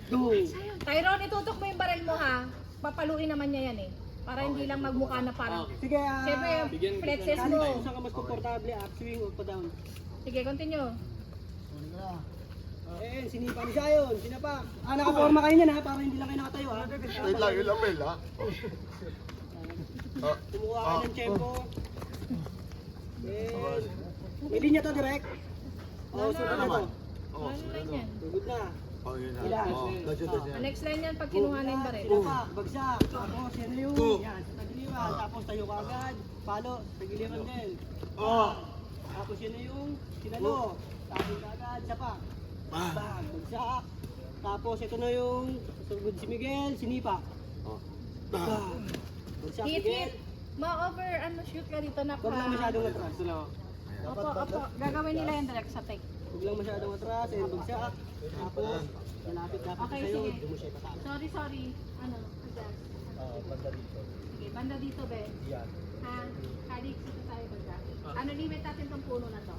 Tyrone, itutok mo yung baril mo ha. Papaluin naman niya yan eh. Para hindi lang magmukha na parang... Sige, Siyempre, flexes mo. Saan ka mas komportable, upswing o pa-down? Sige, continue. Sinipa ni Zion, sinapa. Nakaporma kayo niyan ha, para hindi lang kayo nakatayo ha. Wait lang, yung lapel ha. Kumuha ka ng tempo. May linya to direct. Sunod na to. Ano lang yan? Sugod na. Yun na. Ilan? Next line yan pag kinuha na yung baril. Sinapa, bagsak. Tapos yan na yung, yan, sa tagiliran. Tapos tayo ka agad. Palo, tagiliran din. Tapos yan na yung sinalo. Tapos ka agad, sapa. Bang, bagsak. Tapos ito na yung sugod si Miguel, sinipa. Bang. Bagsak Hit, Miguel. hit. Ma-over, shoot ka dito na Huwag lang masyadong atras. Opo. Gagawin nila yung direct sa take. Huwag lang masyadong atras, and bagsak. Tapos, malapit-lapit Okay, sa'yo, sige. doon mo siya ipatalo. Sorry. Adjust. Banda dito. Sige, banda dito, be. Yan. Ha? Halik, dito tayo banda. Ano limit natin tong puno na to?